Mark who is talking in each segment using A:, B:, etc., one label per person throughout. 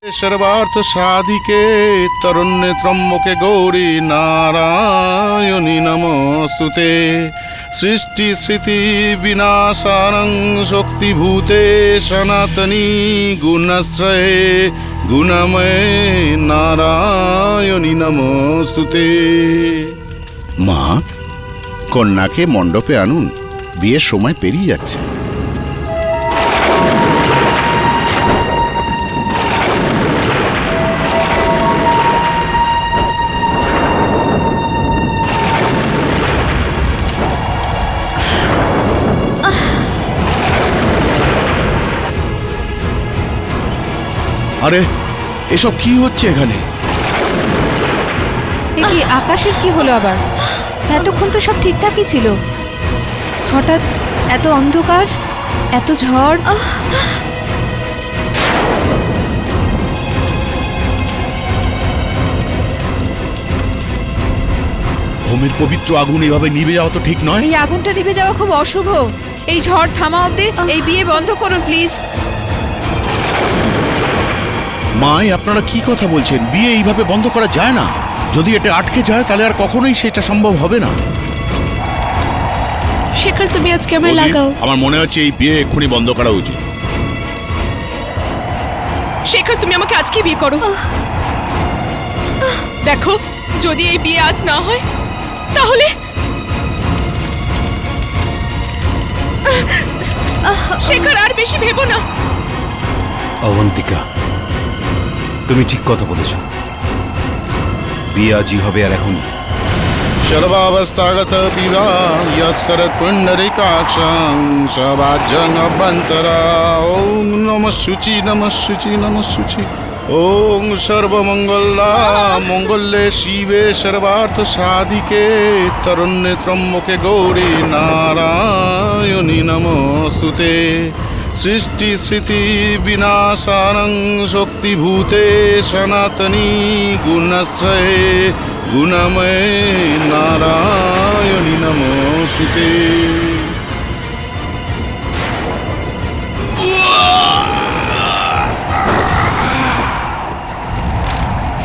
A: सर्वार्थ साधिके तरुण्य त्र्यंबके गौरी नारायणी नमोस्तुते सृष्टि स्थिति विनाशानं शक्तिभूते सनातनी गुणाश्रये गुणमय नारायणी नमोस्तुते। মা, কন্যাকে মণ্ডপে আনুন, বিয়ের সময় পেরিয়ে যাচ্ছে। আরে এসব কি হচ্ছে এখানে?
B: কি আকাশের কি হলো আবার? এতক্ষণ তো সব ঠিকঠাকই ছিল, হঠাৎ এত অন্ধকার, এত ঝড়।
A: হোমের পবিত্র আগুন এভাবে নিভে যাওয়া তো ঠিক নয়।
B: এই আগুনটা নিভে যাওয়া খুব অশুভ। এই ঝড় থামা অবধি এই বিয়ে বন্ধ করুন প্লিজ।
A: মাই, আপনারা কি কথা বলছেন? বিয়ে এইভাবে বন্ধ করা যায় না। যদি এটা আটকে যায় তাহলে আর কখনোই সেটা সম্ভব হবে না।
C: শেখর, তুমি আজকে আমায় লাগাও।
A: আমার মনে হচ্ছে এই বিয়ে এক্ষুনি বন্ধ করা উচিত।
C: শেখর, তুমি আমাকে আজকে বিয়ে করো। দেখো, যদি এই বিয়ে আজ না হয় তাহলে শেখর আর বেশি ভেবো না।
D: অবন্তিকা, তুমি ঠিক কথা বলেছো, বিয়ে আজই হবে আর এখনই।
A: सर्वावस्थागत पिबा यत्सरत्पुण्डरीकाक्षं सवाज्यं अभ्यन्तरा। ॐ नमः शुचि नमः शुचि नमः शुचि। ॐ सर्वमङ्गला मङ्गले शिवे सर्वार्थ साधिके तरुण्ये त्र्यंबके गौरी नारायणी नमोस्तुते सृष्टि स्थिति विनाशानं शक्तिभूते सनातनी गुणाश्रये गुणमय नारायणी नमोस्तुते।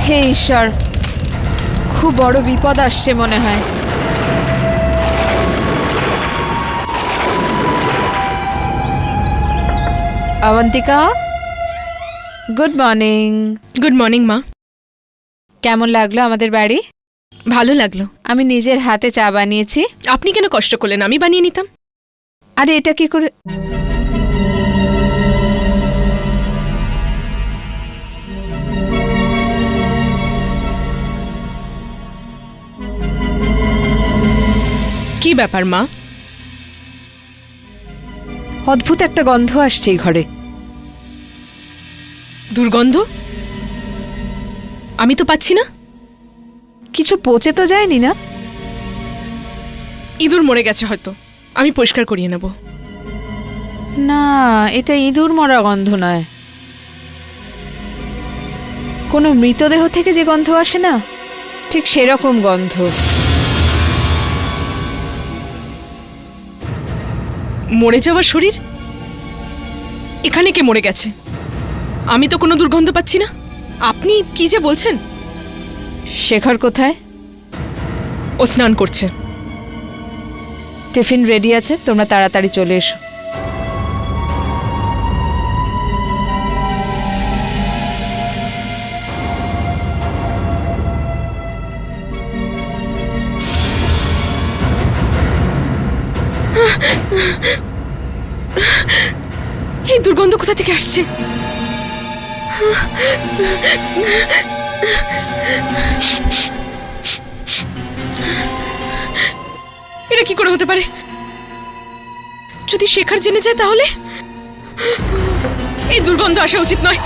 B: হে ঈশ্বর, খুব বড় বিপদ আসছে মনে হয়। Abantika, good morning.
C: Good morning মা।
B: কেমন লাগলো আমাদের বাড়ি?
C: ভালো লাগলো।
B: আমি নিজের হাতে চা বানিয়েছি।
C: আপনি কেন কষ্ট করলেন? আমি বানিয়ে নিতাম।
B: আরে এটা কি করে?
C: কি ব্যাপার মা?
B: অদ্ভুত একটা গন্ধ আসছে এই ঘরে।
C: দুর্গন্ধ? আমি তো পাচ্ছি না।
B: কিছু পচে তো যায়নি না?
C: ইঁদুর মরে গেছে হয়তো, আমি পরিষ্কার করিয়ে নেব।
B: না, এটা ইঁদুর মরা গন্ধ নয়। কোনো মৃতদেহ থেকে যে গন্ধ আসে না, ঠিক সেরকম গন্ধ।
C: মরে যাওয়া শরীর? এখানে কে মরে গেছে? আমি তো কোনো দুর্গন্ধ পাচ্ছি না। আপনি কি যে বলছেন?
B: শেখর কোথায়?
C: ও স্নান করছে।
B: টিফিন রেডি আছে, তোমরা তাড়াতাড়ি চলে এসো।
C: এই দুর্গন্ধ কোথা থেকে আসছে? এটা কি করে হতে পারে? যদি শেখর জেনে যায় তাহলে এই দুর্গন্ধ আসা উচিত নয়।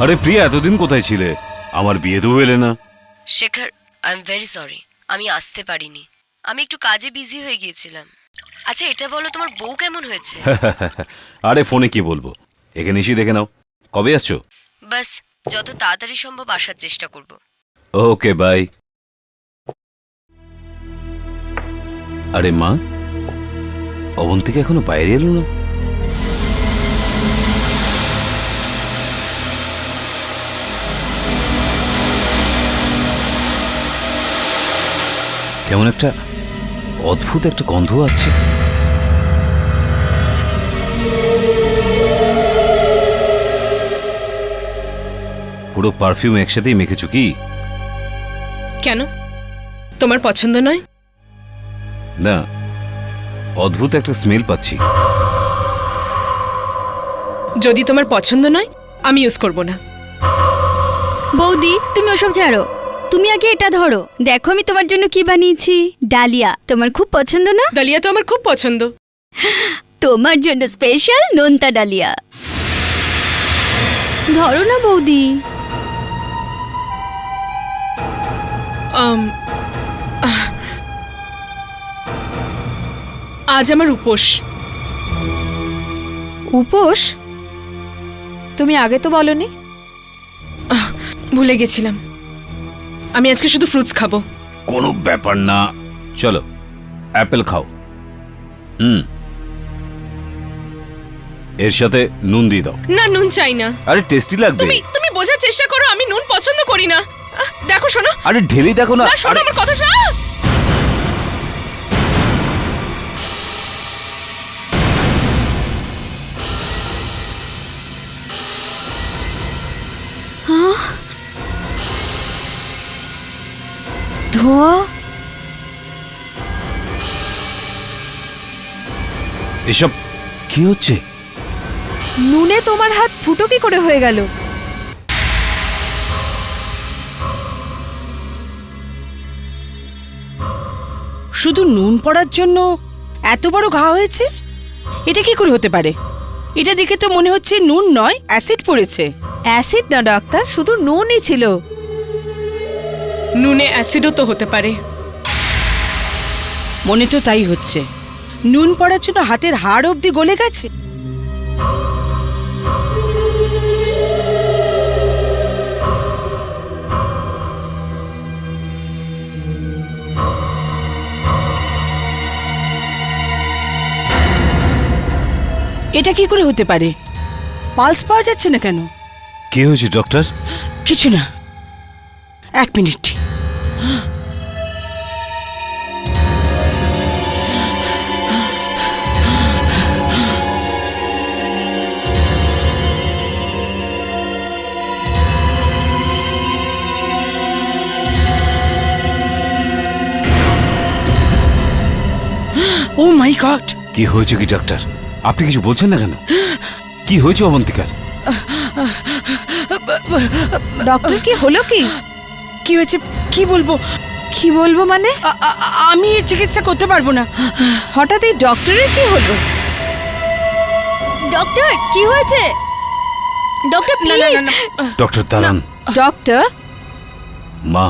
D: আরে প্রিয়া, এতদিন কোথায় ছিলে? আমার বিয়েতেও এলে না।
E: Shekhar, I am very sorry, আমি আসতে পারিনি। আমি একটু কাজে বিজি হয়ে গিয়েছিলাম। আচ্ছা এটা বলো, তোমার বউ কেমন হয়েছে?
D: আরে ফোনে কি বলবো, এখানে এসে দেখে নাও। কবে আসছো?
E: বাস যত তাড়াতাড়ি সম্ভব আসার চেষ্টা করব।
D: Okay bye. আরে মা, অবন্তিকা এখনো বাইরে এলো না? কেমন একটা অদ্ভুত একটা গন্ধ আসছে। পুরো পারফিউম একসাথেই মেখেছো কি?
C: কেন, তোমার পছন্দ নয়?
D: না, অদ্ভুত একটা স্মেল পাচ্ছি।
C: যদি তোমার পছন্দ নয় আমি ইউজ করব না।
F: বৌদি তুমি ওসব ছাড়ো, তুমি আগে এটা ধরো। দেখো আমি তোমার জন্য কি বানিয়েছি, ডালিয়া। তোমার খুব পছন্দ না?
C: ডালিয়া তো আমার খুব পছন্দ।
F: তোমার জন্য স্পেশাল নোনতা ডালিয়া। ধরো না বৌদি।
C: আজ আমার উপোস।
B: উপোস? তুমি আগে তো বলনি।
C: ভুলে গেছিলাম, আমি আজকে শুধু ফ্রুটস খাবো।
D: কোনো ব্যাপার না, চলো অ্যাপেল খাও। এর সাথে নুন দিয়ে দাও।
C: না, নুন চাই না।
D: আরে টেস্টি লাগবে।
C: তুমি বোঝার চেষ্টা করো, আমি নুন পছন্দ করি না। দেখো শোনো।
D: আরে ঢেলে দেখো না।
C: না শোনো
D: আরে,
C: আমার কথা শোনো।
B: ধোঁয়া?
D: এসব কি হচ্ছে?
B: নুনে তোমার হাত ফুটো কি করে হয়ে গেল?
G: শুধু নুন পড়ার জন্য এত বড় ঘা হয়েছে? এটা কি করে হতে পারে? এটা দেখে তো মনে হচ্ছে নুন নয়, অ্যাসিড পড়েছে।
B: অ্যাসিড না ডাক্তার, শুধু নুনই ছিল।
C: নুনে অ্যাসিডও তো হতে পারে।
G: মনে তো তাই হচ্ছে। নুন পড়ার জন্য হাতের হাড় অবধি গলে গেছে। এটা কি করে হতে পারে? পালস পাওয়া যাচ্ছে না কেন?
D: কি হয়েছে ডক্টর?
G: কিছু না, 1 মিনিট। ও মাই গড!
D: কি হয়েছে কি ডাক্তার? আপনি কিছু বলছেন না কেন? কি হয়েছে অবন্তিকার?
B: ডক্টর কি হলো? কি
G: কি হয়েছে কি বলবো?
B: কি বলবো মানে?
G: আমি এর চিকিৎসা করতে পারবো না।
B: হঠাৎ এই ডক্টরের কি হলো?
F: ডক্টর কি হয়েছে? ডক্টর
C: না
F: প্লিজ।
C: না না,
D: ডক্টর দাঁড়ান।
B: ডক্টর?
D: মা,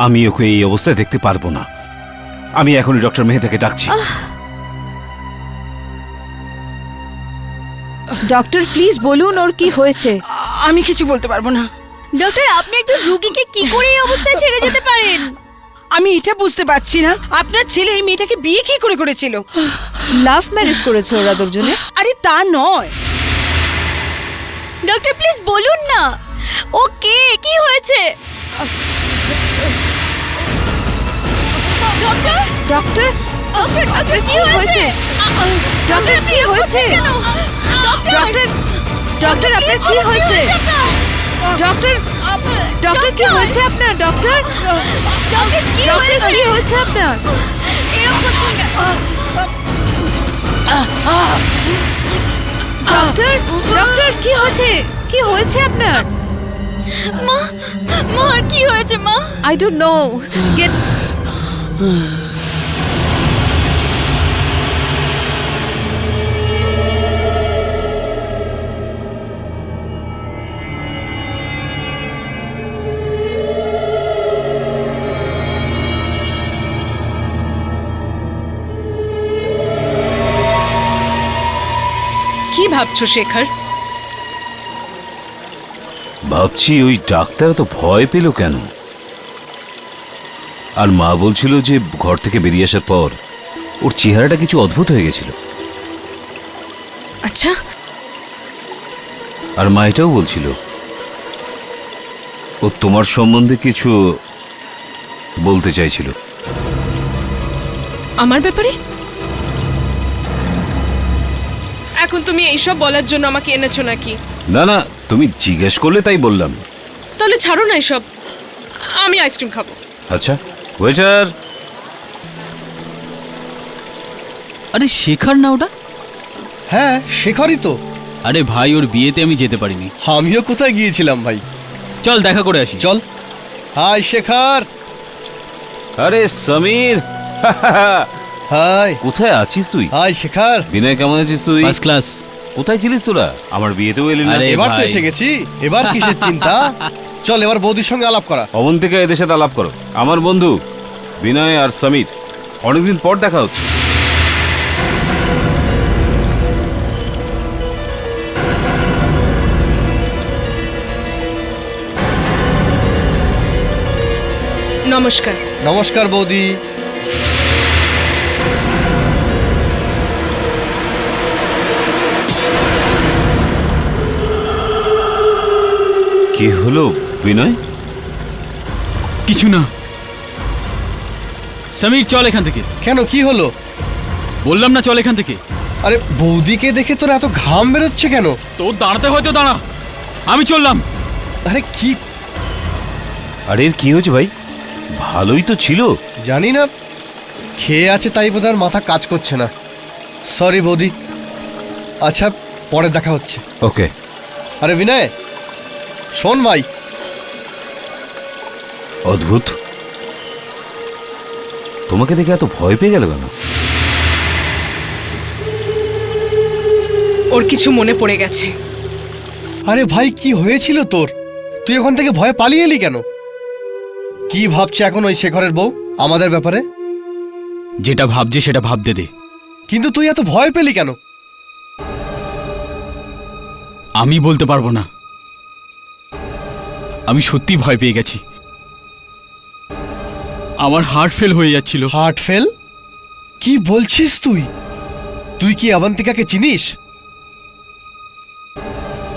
D: আমি ওকে এই অবস্থায় দেখতে পারবো না। আমি এখনই ডক্টর মেহতাকে ডাকছি।
B: ডক্টর প্লিজ বলুন ওর কি হয়েছে।
G: আমি কিছু বলতে পারবো না।
F: ডক্টর আপনি একজন রোগীকে কি করে এই অবস্থায় ছেড়ে যেতে পারেন?
G: আমি এটা বুঝতে পারছি না, আপনার ছেলে এই মেয়েটাকে বিয়ে কি করে করেছিল?
B: লাভ ম্যারেজ করেছে ওরা দুজনে।
G: আরে তা নয়।
F: ডক্টর প্লিজ বলুন না, ও কে, কি হয়েছে? Doctor
B: doctor?
F: ডক্টর ডক্টর কি হয়েছে?
B: ডক্টর কি হয়েছে? ডক্টর? ডক্টর আপনার কি হয়েছে? ডক্টর? ডক্টর কি হয়েছে আপনার? ডক্টর? ডক্টর কি হয়েছে আপনার? ডক্টর? ডক্টর কি হয়েছে? কি হয়েছে আপনার?
F: মা, মা কি হয়েছে মা?
B: I don't know. Get
C: কি ভাবছো শেখর?
D: ভাবছি ওই ডাক্তার তো ভয় পেল কেন। আর মা বলছিল যে ঘর থেকে বেরিয়ে আসার পর ওর চেহারাটা কিছু অদ্ভুত হয়ে গেছিল।
C: আচ্ছা,
D: আর মা এটাও বলছিল ও তোমার সম্বন্ধে কিছু বলতে চাইছিল।
C: আমার ব্যাপারে? এখন তুমি এইসব বলার জন্য আমাকে এনেছো নাকি?
D: না না, তুমি জিজ্ঞেস করলে তাই বললাম।
C: তাহলে ছাড়ো না এসব, আমি আইসক্রিম খাবো।
D: আচ্ছা ওয়েটার।
H: আরে শেখর না ওটা?
I: হ্যাঁ শেখরই তো।
H: আরে ভাই, ওর বিয়েতে আমি যেতে পারিনি।
I: আমিও কোথায় গিয়েছিলাম ভাই।
H: চল দেখা করে আসি।
I: চল। হাই শেখর।
D: আরে সমীর,
I: হাই।
D: কোথায় আছিস তুই?
I: হাই শেখর।
D: বিনয় কেমন আছিস তুই?
H: First class.
D: কোথায় ছিলিস তোরা? আমার বিয়েতেও এলি না।
H: আরে
I: এবার তো
H: ভাই।
I: এসে গেছি, এবার কিসের চিন্তা? চল এবার বৌদির সঙ্গে আলাপ করা।
D: অবন্তিকা এদের সাথে আলাপ করো। আমার বন্ধু বিনয় আর সমীর, অনেকদিন পর দেখা হচ্ছে।
C: নমস্কার।
I: নমস্কার বৌদি।
D: কি হলো বিনয়?
H: কিছু না। সমীর চল এখান থেকে।
I: কেন কি হলো?
H: বললাম না চল এখান থেকে।
I: আরে বৌদিকে দেখে তোর এত ঘাম বেরোচ্ছে কেন?
H: তোর দাঁড়াতে হয়তো দাঁড়া, আমি চললাম।
I: আরে কি?
D: আরে এর কি হয়েছে ভাই? ভালোই তো ছিল।
I: জানি না, খেয়ে আছে তাই বোধহয় আর মাথা কাজ করছে না। সরি বৌদি। আচ্ছা পরে দেখা হচ্ছে।
D: ওকে।
I: আরে বিনয় শোন ভাই।
D: অদ্ভুত, তোমাকে দেখে এত ভয় পেয়ে গেল কেন?
C: ওর কিছু মনে পড়ে গেছে।
I: আরে ভাই কি হয়েছিল তোর? তুই ওখান থেকে ভয়ে পালিয়ে এলি কেন? কি ভাবছে এখন ওই শেখরের বউ আমাদের ব্যাপারে?
H: যেটা ভাবছি সেটা ভাবতে দে।
I: কিন্তু তুই এত ভয় পেলি কেন?
H: আমি বলতে পারবো না। আমি সত্যি ভয় পেয়ে গেছি। আমার হার্ট ফেল হয়ে যাচ্ছিল।
I: Heart fail? কি বলছিস তুই? তুই কি অবন্তিকাকে চিনিস?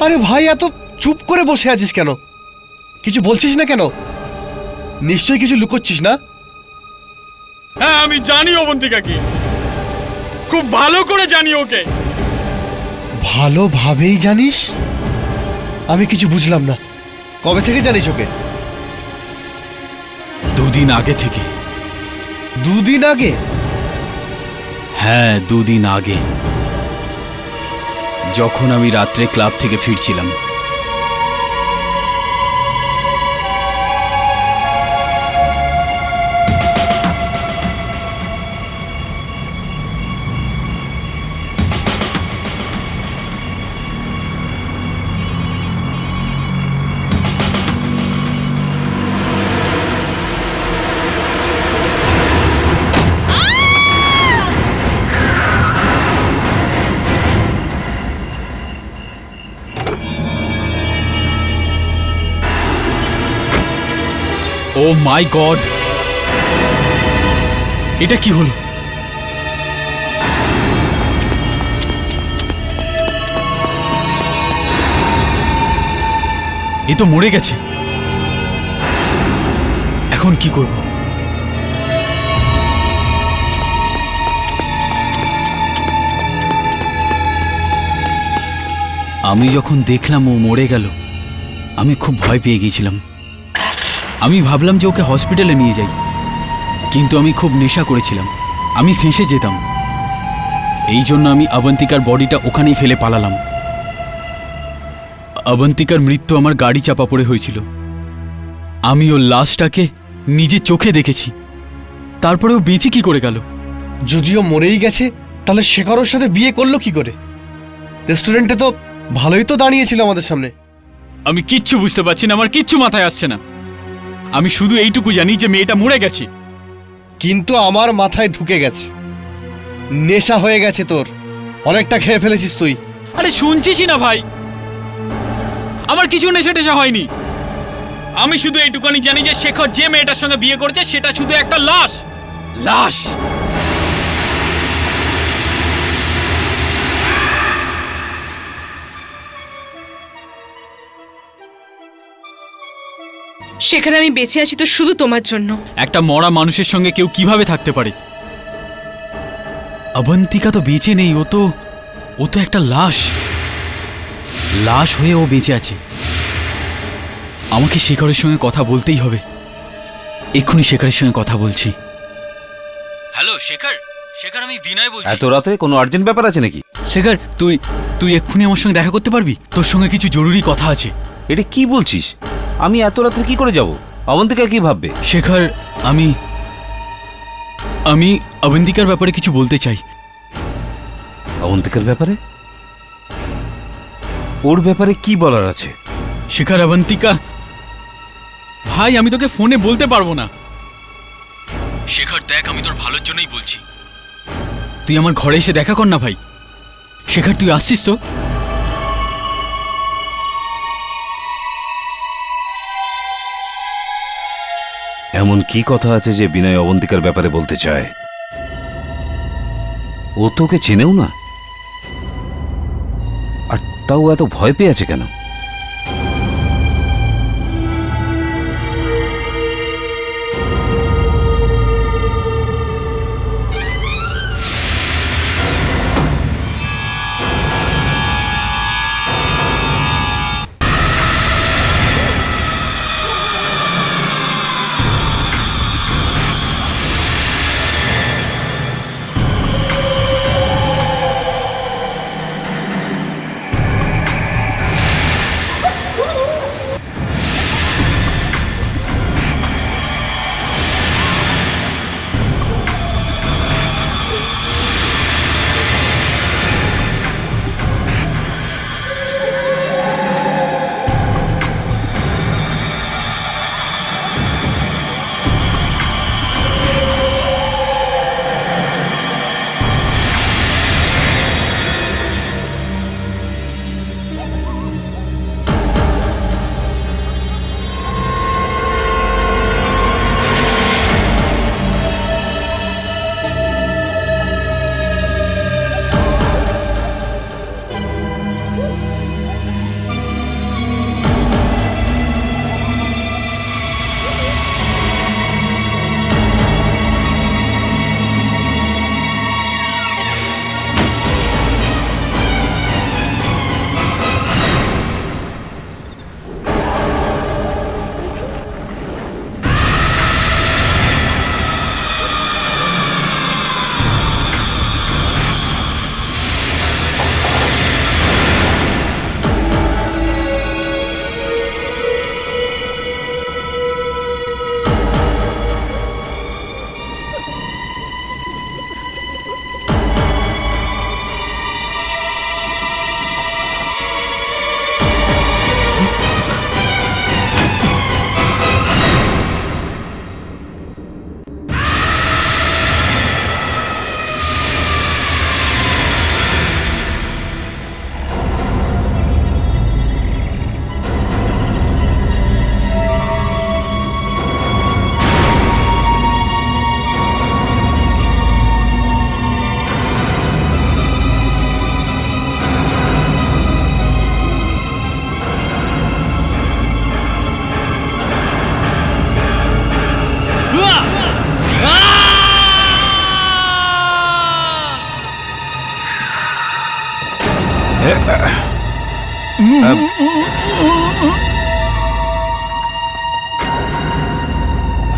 I: আরে ভাই এত চুপ করে বসে আছিস কেন? কিছু বলছিস না কেন? নিশ্চয়ই কিছু লুকোচ্ছিস না?
H: হ্যাঁ আমি জানি অবন্তিকাকে, খুব ভালো করে জানি ওকে।
I: ভালোভাবেই জানিস? আমি কিছু বুঝলাম না। কবে থেকে জানিস ওকে?
H: দুদিন আগে থেকে।
I: দুদিন আগে?
H: হ্যাঁ দুদিন আগে, যখন আমি রাত্রে ক্লাব থেকে ফিরছিলাম। ও মাই গড, এটা কি হলো? এ তো মরে গেছে। এখন কি করব? আমি যখন দেখলাম ও মরে গেল, আমি খুব ভয় পেয়ে গিয়েছিলাম। আমি ভাবলাম যে ওকে হসপিটালে নিয়ে যাই, কিন্তু আমি খুব নেশা করেছিলাম, আমি ফেঁসে যেতাম। এই জন্য আমি অবন্তিকার বডিটা ওখানেই ফেলে পালালাম। অবন্তিকার মৃত্যু আমার গাড়ি চাপা পড়ে হয়েছিল। আমি ওর লাশটাকে নিজে চোখে দেখেছি। তারপরে ও বেঁচে কি করে গেল?
I: যদিও মরেই গেছে, তাহলে শেখরের সাথে বিয়ে করলো কি করে? রেস্টুরেন্টে তো ভালোই তো দাঁড়িয়েছিল আমাদের সামনে।
H: আমি কিচ্ছু বুঝতে পারছি না, আমার কিচ্ছু মাথায় আসছে না। আমি শুধু এইটুকু জানি যে মেয়েটা মরে গেছে।
I: কিন্তু আমার মাথায় ঢুকে গেছে। নেশা হয়ে গেছে তোর, অনেকটা খেয়ে ফেলেছিস তুই।
H: আরে শুনছিসই না ভাই, আমার কিছু নেশা টেশা হয়নি। আমি শুধু এইটুকুনি জানি যে শেখর যে মেয়েটার সঙ্গে বিয়ে করেছে সেটা শুধু একটা লাশ। লাশ।
C: সেখানে আমি বেঁচে আছি তো শুধু তোমার জন্য।
H: একটা মরা মানুষের সঙ্গে কেউ কিভাবে থাকতে পারে? অবন্তিকা তো বেঁচে নেই, ও তো একটা লাশ। লাশ হয়ে ও বেঁচে আছে। আমাকে শেখরের সঙ্গে কথা বলতেই হবে। এক্ষুনি শেখরের সঙ্গে কথা বলছি। হ্যালো শেখর, শেখর আমি বিনয় বলছি।
D: এত রাতে কোনো আর্জেন্ট ব্যাপার আছে নাকি?
H: শেখর, তুই এক্ষুনি আমার সঙ্গে দেখা করতে পারবি? তোর সঙ্গে কিছু জরুরি কথা আছে।
D: এটা কি বলছিস? আমি এত রাত্রে কি করে যাব? অবন্তিকা কি ভাববে?
H: শেখর, আমি অবন্তিকার ব্যাপারে কিছু বলতে চাই।
D: অবন্তিকার ব্যাপারে? ওর ব্যাপারে কি বলার আছে?
H: শেখর, অবন্তিকা ভাই, আমি তোকে ফোনে বলতে পারবো না। শেখর দেখ, আমি তোর ভালোর জন্যই বলছি, তুই আমার ঘরে এসে দেখা কর না ভাই। শেখর, তুই আসছিস তো?
D: এমন কি কথা আছে যে বিনয় অবন্তিকার ব্যাপারে বলতে চায়? ও তোকে চেনেও না, আর তাও এত ভয় পেয়ে আছে কেন?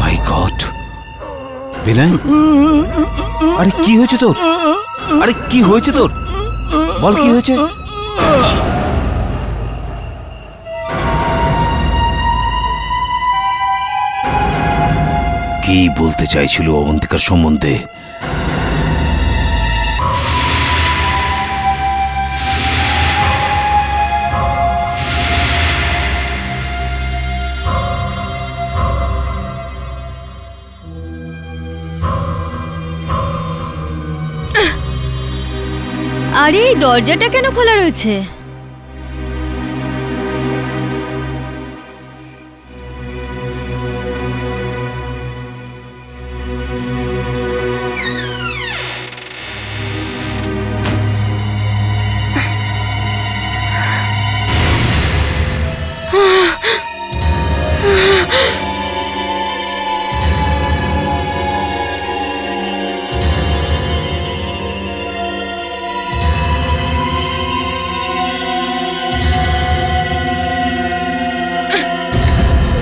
D: মাই গড, বিনয়, আরে কি হয়েছে তোর? আরে কি হয়েছে তোর? বল কি হয়েছে? কি বলতে চাইছিল অবন্তিকার সম্বন্ধে?
F: আরে এই দরজাটা কেন খোলা রয়েছে?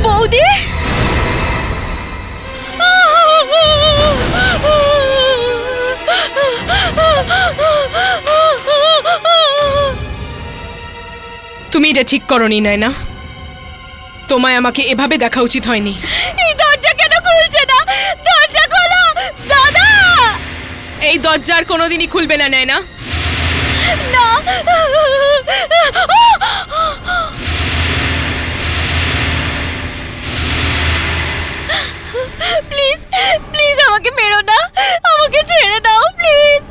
F: বৌদি,
C: তুমি এটা ঠিক করনি নয়না। তোমায় আমাকে এভাবে দেখা উচিত হয়নি।
F: এই দরজা কেন খুলছে না? দরজা খোলো দাদা।
C: এই দরজা আর কোনোদিনই খুলবে না নয়না।
F: না, প্লিজ প্লিজ আমাকে মেরো না, আমাকে ছেড়ে দাও প্লিজ।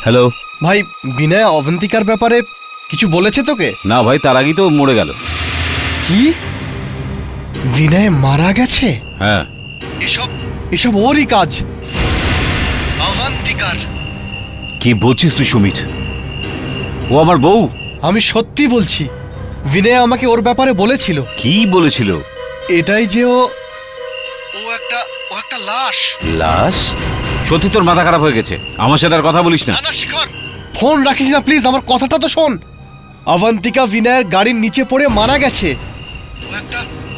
D: হ্যালো।
I: ভাই, বিনয় অবন্তিকার ব্যাপারে কিছু বলেছে তোকে?
D: না ভাই, তার আগেই তো মরে গেল।
I: কি? বিনয় মারা গেছে?
D: হ্যাঁ।
I: এসব এসব ওরই কাজ, অবন্তিকার।
D: কি বলছিস তুই সুমিত? ও আমার বউ।
I: আমি সত্যি বলছি, বিনয় আমাকে ওর ব্যাপারে বলেছিল।
D: কি বলেছিল?
I: এটাই যে ও একটা লাশ।
D: লাশ? সত্যি তোর মাথা খারাপ হয়ে গেছে। আমার সাথে আর কথা বলিস না।
I: না শিখর, ফোন রাখিস না প্লিজ, আমার কথাটা তো শোন। অবন্তিকা বিনয়ের গাড়ির নিচে পড়ে মারা গেছে।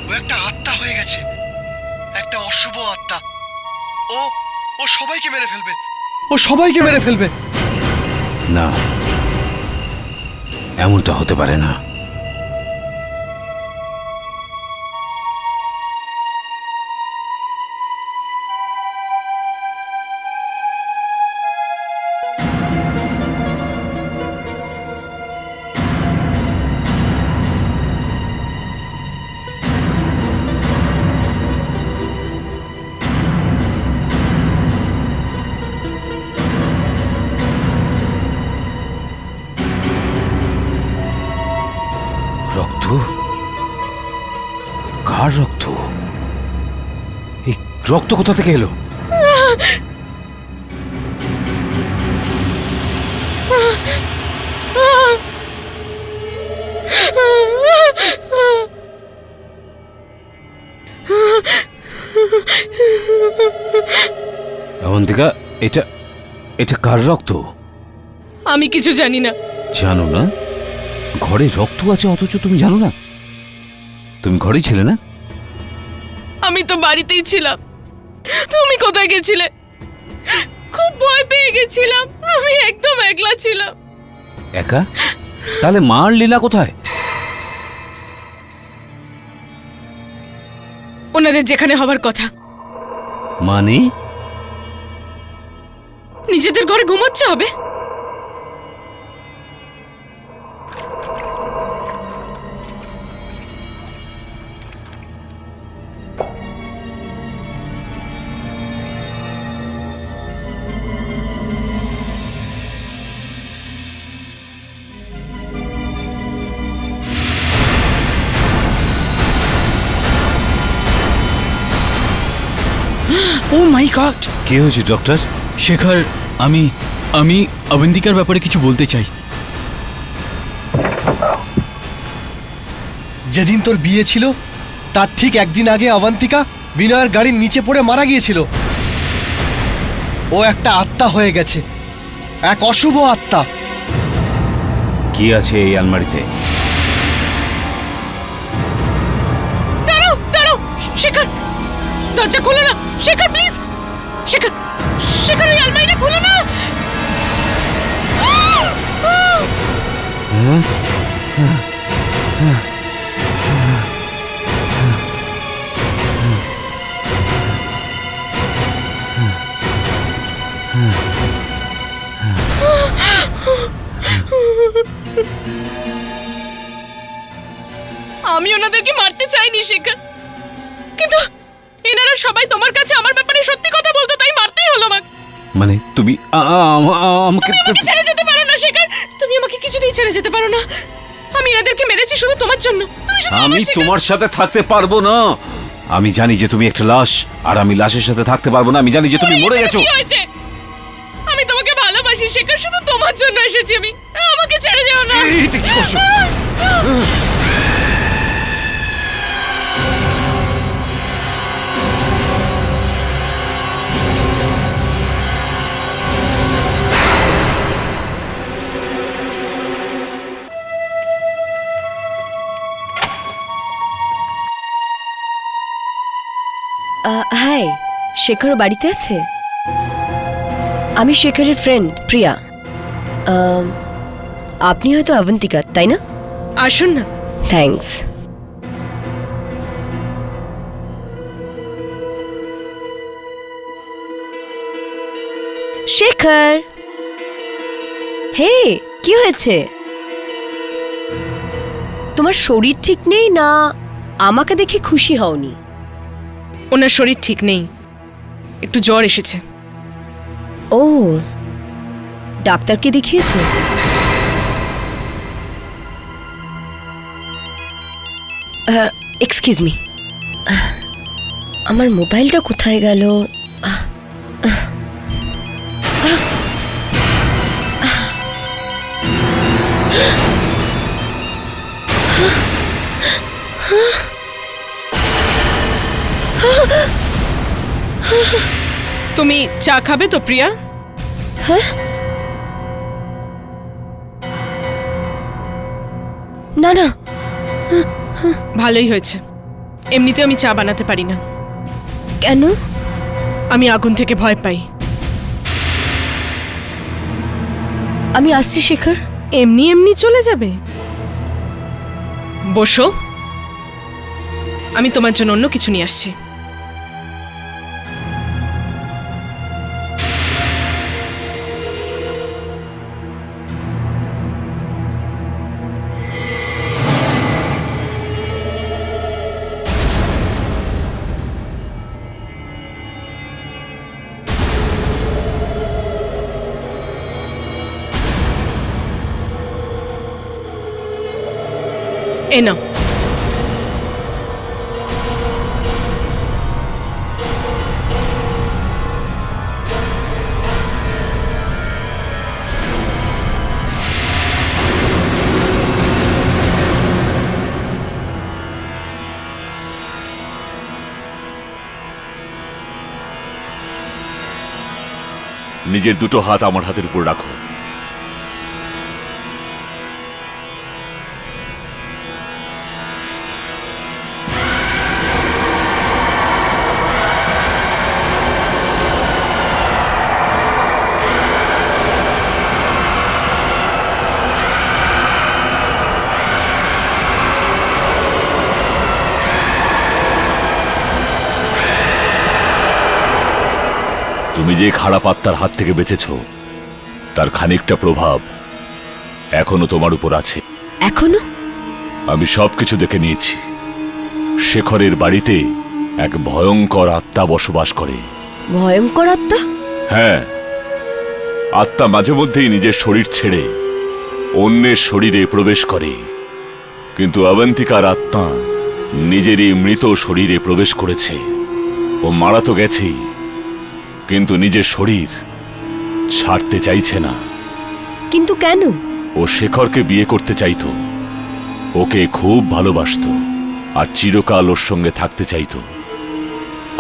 I: ও একটা আত্মা হয়ে গেছে, একটা অশুভ আত্মা। ও সবাইকে মেরে ফেলবে, ও সবাইকে মেরে ফেলবে।
D: না, এমনটা হতে পারে না। রক্ত? কার রক্ত? এই রক্ত কোথা থেকে এলো? অবন্তিকা, এটা কার রক্ত?
C: আমি কিছু জানি না।
D: জানো না? ঘরে রক্ত আছে অথচ তুমি জানো না? তুমি ঘরেই ছিলে না?
C: আমি তো বাড়িতেই ছিলাম। তুমি কোথায় গেছিলে? খুব ভয় পেয়ে গেছিলাম। আমি একদম একলা ছিলাম।
D: একা? তাহলে মা আর লীলা কোথায়?
C: ওনাদের যেখানে হবার কথা।
D: মানে?
C: নিজেদের ঘরে ঘুমোচ্ছে হবে।
G: ও মাই গড!
D: কি হয়েছে ডক্টর?
H: শেখর, আমি আমি অবন্তিকার ব্যাপারে কিছু বলতে চাই।
I: যেদিন তোর বিয়ে ছিল তার ঠিক একদিন আগে অবন্তিকা বিনয়ের গাড়ির নিচে পড়ে মারা গিয়েছিল। ও একটা আত্মা হয়ে গেছে, এক অশুভ আত্মা।
D: কি আছে এই আলমারিতে?
C: দাঁড়াও দাঁড়াও শেখর, দরজা খোলো না শেখর, প্লিজ শেখর, শেখর ওই আলমারিটা খোলো না। আমি ওনাদেরকে মারতে চাইনি শেখর, কিন্তু এনারা সবাই তোমার কাছে আমার ব্যাপারে সত্যি কথা বলতো, তাই মারতেই হলো আমাকে।
D: মানে তুমি আমাকে
C: তুমি আমাকে ছেড়ে যেতে পারো না শেখর, তুমি আমাকে কিছুতেই ছেড়ে যেতে পারো না। আমি এনাদেরকে মেরেছি শুধু তোমার জন্য। তুমি শুধু
D: আমি
C: আমার শেখর।
D: তোমার সাথে থাকতে পারবো না। আমি জানি যে তুমি একটা লাশ, আর আমি লাশের সাথে থাকতে পারবো না। আমি জানি যে তুমি মরে গেছো।
C: কি হয়েছে? আমি তোমাকে ভালোবাসি শেখর, শুধু তোমার জন্য এসেছি আমি। আমাকে ছেড়ে যেও না।
D: এটা কি করছো?
E: হ্যাঁ, শেখর বাড়িতে আছে? আমি শেখরের ফ্রেন্ড প্রিয়া। আপনি হয়তো অবন্তিকা, তাই না?
C: আসুন না।
E: থ্যাঙ্কস। শেখর, হে, কি হয়েছে? তোমার শরীর ঠিক নেই না? আমাকে দেখে খুশি হওনি?
C: ওনার শরীর ঠিক নেই, একটু জ্বর এসেছে।
E: ও, ডাক্তারকে দেখিয়েছো? এক্সকিউজ মি, আমার মোবাইলটা কোথায় গেল?
C: তুমি চা খাবে তো প্রিয়া?
E: না না,
C: ভালোই হয়েছে। এমনিতেও আমি চা বানাতে পারি না।
E: কেন?
C: আমি আগুন থেকে ভয় পাই।
E: আমি আসছি শেখর।
C: এমনি এমনি চলে যাবে? বসো, আমি তোমার জন্য অন্য কিছু নিয়ে আসছি। এ নাও।
J: নিজের দুটো হাত আমার হাতের উপর রাখো। তুমি যে খারাপ আত্মার হাত থেকে বেঁচেছ, তার খানিকটা প্রভাব এখনো তোমার উপর আছে।
E: এখনো?
J: আমি সবকিছু দেখে নিয়েছি। শেখরের বাড়িতে এক ভয়ঙ্কর আত্মা বসবাস করে।
E: ভয়ঙ্কর আত্মা?
J: হ্যাঁ, আত্মা মাঝে মধ্যেই নিজের শরীর ছেড়ে অন্যের শরীরে প্রবেশ করে, কিন্তু অবন্তিকার আত্মা নিজেরই মৃত শরীরে প্রবেশ করেছে। ও মারা তো গেছেই, কিন্তু নিজের শরীর ছাড়তে চাইছে না।
E: কিন্তু কেন?
J: ও শেখরকে বিয়ে করতে চাইতো, ওকে খুব ভালোবাসতো আর চিরকাল ওর সঙ্গে থাকতে চাইতো।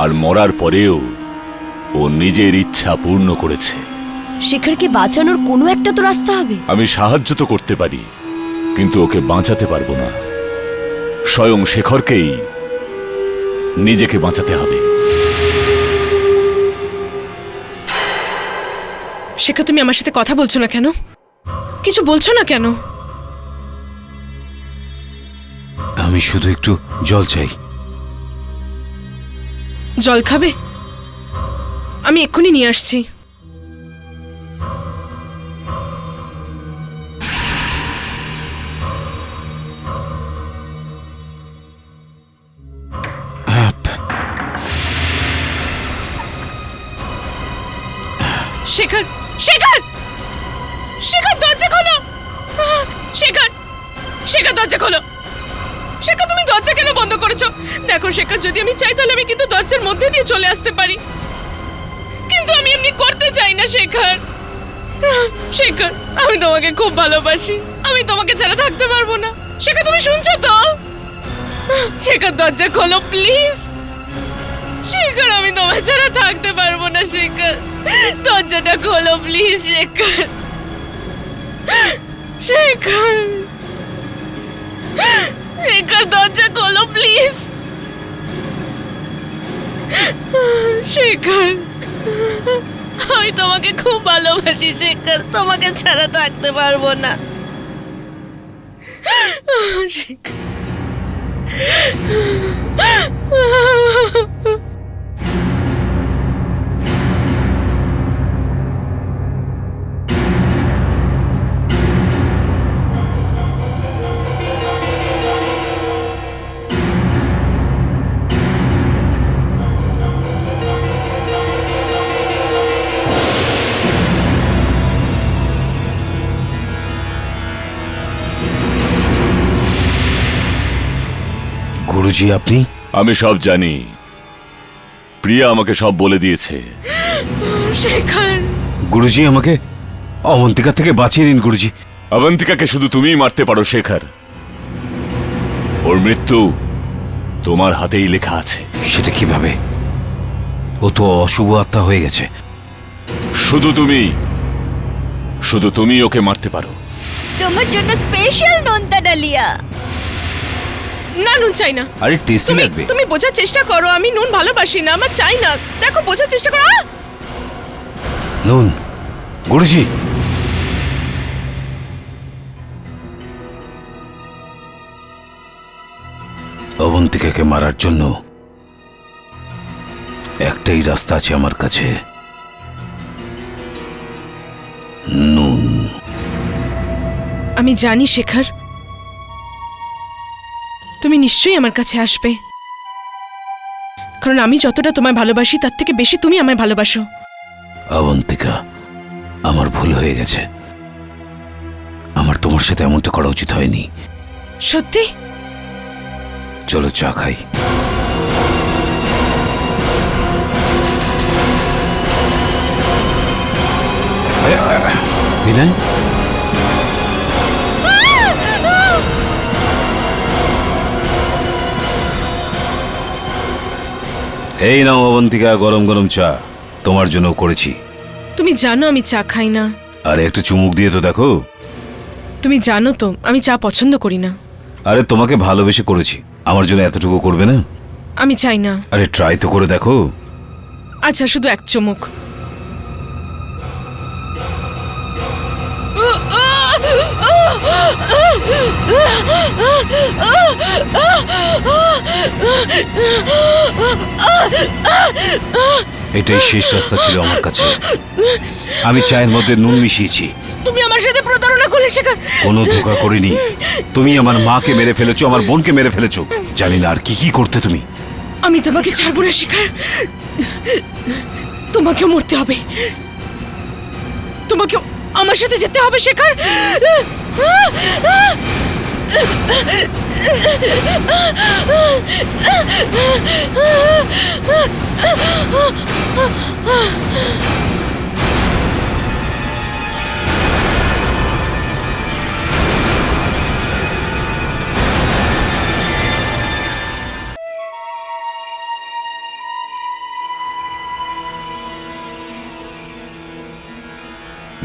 J: আর মরার পরেও ও নিজের ইচ্ছা পূর্ণ করেছে।
E: শেখরকে বাঁচানোর কোনো একটা তো রাস্তা হবে।
J: আমি সাহায্য তো করতে পারি, কিন্তু ওকে বাঁচাতে পারবো না। স্বয়ং শেখরকেই নিজেকে বাঁচাতে হবে।
C: শেখর, তুমি আমার সাথে কথা বলছো না কেন? কিছু বলছো না কেন?
D: আমি শুধু একটু জল চাই।
C: জল খাবে? আমি এক্ষুনি নিয়ে আসছি। শেখর, শেখর, শেখর, দরজা খোলো! শেখর, শেখর, দরজা খোলো! শেখর, তুমি দরজা কেন বন্ধ করেছো? দেখো শেখর, যদি আমি চাই তাহলে আমি কিন্তু দরজার মধ্যে দিয়ে চলে আসতে পারি, কিন্তু আমি এমনি করতে চাই না। শেখর, শেখর, আমি তোমাকে খুব ভালোবাসি, আমি তোমাকে ছাড়া থাকতে পারবো না। শেখর, তুমি শুনছো তো? শেখর, দরজা খোলো প্লিজ। শেখর, আমি তোমায় ছাড়া থাকতে পারবো না। শেখর, দরজাটা খোলো প্লিজ। শেখর, শেখর, শেখর, দরজা খোলো প্লিজ। শেখর, আমি তোমাকে খুব ভালোবাসি শেখর, তোমাকে ছাড়া থাকতে পারবো না। শেখর,
D: গুরুজি, আপনি?
J: আমি সব জানি, প্রিয়া আমাকে সব বলে দিয়েছে।
C: শেখর,
D: গুরুজি, আমাকে অবন্তিকা থেকে বাঁচিয়ে নিন গুরুজি।
J: অবন্তিকাকে শুধু তুমিই মারতে পারো শেখর। ওর মৃত্যু তোমার হাতেই লেখা আছে।
D: সেটা কিভাবে? ও তো অশুভ আত্মা হয়ে গেছে।
J: শুধু তুমি ওকে মারতে পারো।
F: তোমার জন্য স্পেশাল নোনতা ডালিয়া।
C: না, নুন চাই না।
D: আরে টেস্টি লাগবে।
C: তুমি বোঝার চেষ্টা করো, আমি নুন ভালোবাসি না, আমার চাই না। দেখো, বোঝার চেষ্টা করো।
D: নুন, গুরুজি। অবন্তিকাকে মারার জন্য একটাই রাস্তা আছে আমার কাছে, নুন।
C: আমি জানি শেখর, তুমি নিশ্চয়ই আমার কাছে আসবে, কারণ আমি যতটা তোমায় ভালোবাসি তার থেকে বেশি তুমি আমায় ভালোবাসো।
D: অবন্তিকা, আমার ভুল হয়ে গেছে। আমার তোমার সাথে এমনটা করা উচিত হয়নি।
C: সত্যি?
D: চলো চা খাই। বিনয়, এই নাও অবন্তিকা, গরম গরম চা তোমার জন্য করেছি।
C: তুমি জানো আমি চা খাই না।
D: আরে একটা চুমুক দিয়ে তো দেখো।
C: তুমি জানো তো আমি চা পছন্দ করি না।
D: আরে তোমাকে ভালোবেসে করেছি, আমার জন্য এতটুকু করবে না?
C: আমি চাই না।
D: আরে ট্রাই তো করে দেখো।
C: আচ্ছা, শুধু এক চুমুক।
D: এটাই শেষ রাস্তা ছিল আমার কাছে। আমি চায়ের মধ্যে নুন মিশিয়েছি।
C: তুমি আমার সাথে প্রতারণা করলে শেখর।
D: কোনো ধোঁকা করিনি। তুমি আমার মাকে মেরে ফেলেছো, আমার বোনকে মেরে ফেলেছো, জানি না আর কি কি করতে তুমি।
C: আমি তোমাকে ছাড়বো না শেখর, তোমাকে মরতে হবে, তোমাকে আমার সাথে যেতে হবে শেখর।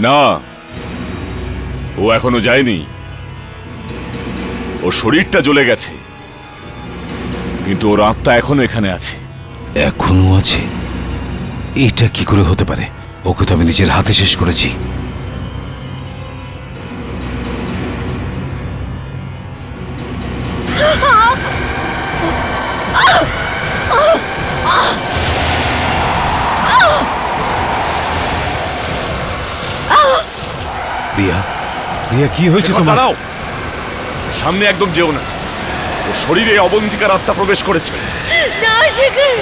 J: না, ও এখনো যায়নি। ওর শরীরটা জ্বলে গেছে, কিন্তু ওর আত্মা এখনো এখানে আছে।
D: এখনো আছে? এটা কি করে হতে পারে? ওকে তো আমি নিজের হাতে শেষ করেছি। প্রিয়া, প্রিয়া, কি হয়েছে তোমার?
J: দাঁড়াও, সামনে একদম যেও না। ওর শরীরে অবন্তিকার আত্মা প্রবেশ করেছে।
E: না শেখর,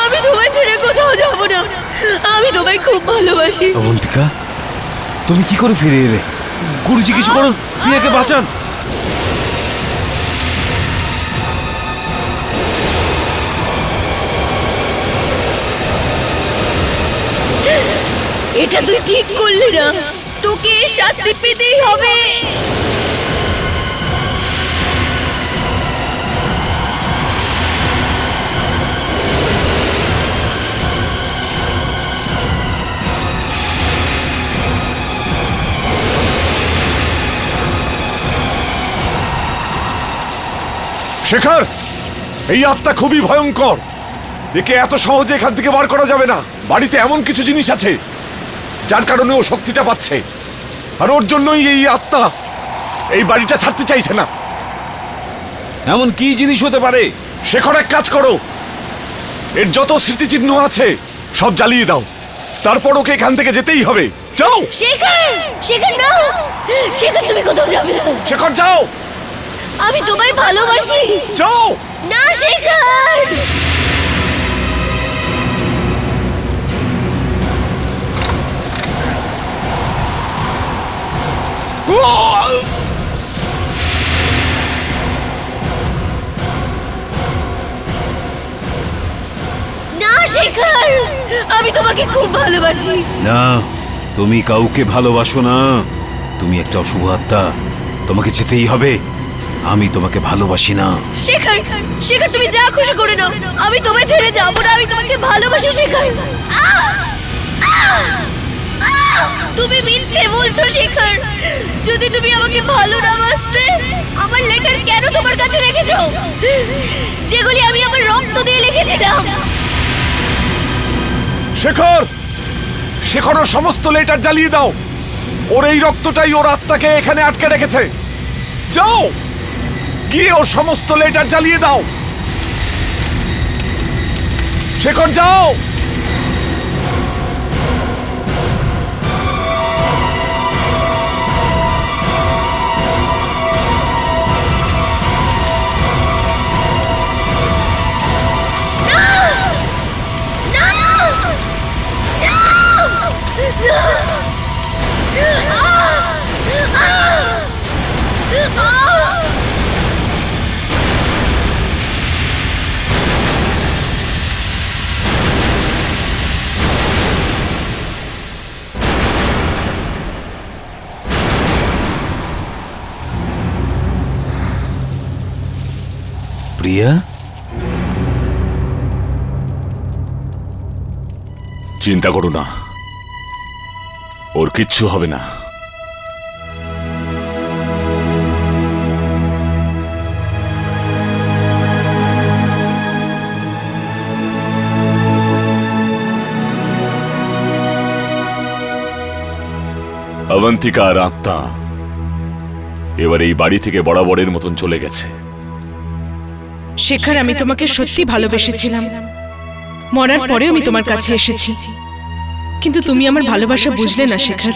E: আমি তোমায় ছেড়ে কোথাও যাব না। আমি তোমায় খুব ভালোবাসি।
D: অবন্তিকা, তুমি কি করে ফিরে এলে? গুরুজি কিছু করুন, প্রিয়াকে বাঁচান।
E: এটা তুই ঠিক করলি না, তোকে শাস্তি পেতেই হবে।
J: শেখর, এই আত্মা খুবই ভয়ঙ্কর। একে এত সহজে এখান থেকে বার করা যাবে না। বাড়িতে এমন কিছু জিনিস আছে যার কারণে ও শক্তিটা পাচ্ছে, আর ওর জন্যই এই আত্মা এই বাড়িটা ছাড়তে চাইছে না।
D: এমন কি জিনিস হতে পারে?
J: শেখর, এক কাজ করো, এর যত স্মৃতিচিহ্ন আছে সব জ্বালিয়ে দাও। তারপর ওকে এখান থেকে যেতেই হবে। যাও
E: শেখর, শেখর না, শেখর তুমি কোথাও যাবে না।
J: শেখর, যাও।
E: আমি তোমায় ভালোবাসি।
J: যাও
E: না শেখর। না শেখর, আমি তোমাকে খুব ভালোবাসি।
D: না, তুমি কাউকে ভালোবাসো না। তুমি একটা অশুভ আত্মা, তোমাকে যেতেই হবে। আমি তোমাকে ভালোবাসি না।
E: শেখর, শেখর তুমি যা খুশি করে নাও, আমি তোমায় ছেড়ে যাবো না। আমি তোমাকে ভালোবাসি শেখর। তুমি মিথ্যে বলছো শেখর। যদি তুমি আমাকে ভালো না বাসতে, আমার লেটার কেন তোমার কাছে রেখেছো, যেগুলি আমি আমার রক্ত দিয়ে লিখেছিলাম?
J: শেখর, শেখর, ওর সমস্ত লেটার জ্বালিয়ে দাও। ওর এই রক্তটাই ওর আত্মাকে এখানে আটকে রেখেছে। যাও, গিয়ে ওর সমস্ত লেটার জ্বালিয়ে দাও। শেখর, যাও।
D: প্রিয়া,
J: চিন্তা করো না, ওর কিচ্ছু হবে না। অবন্তিকার আত্মা এবার এই বাড়ি থেকে বরাবরের মতন চলে গেছে।
C: শেখর, আমি তোমাকে সত্যি ভালোবেসেছিলাম। মরার পরেও আমি তোমার কাছে এসেছি, কিন্তু তুমি আমার ভালোবাসা বুঝলে না শেখর।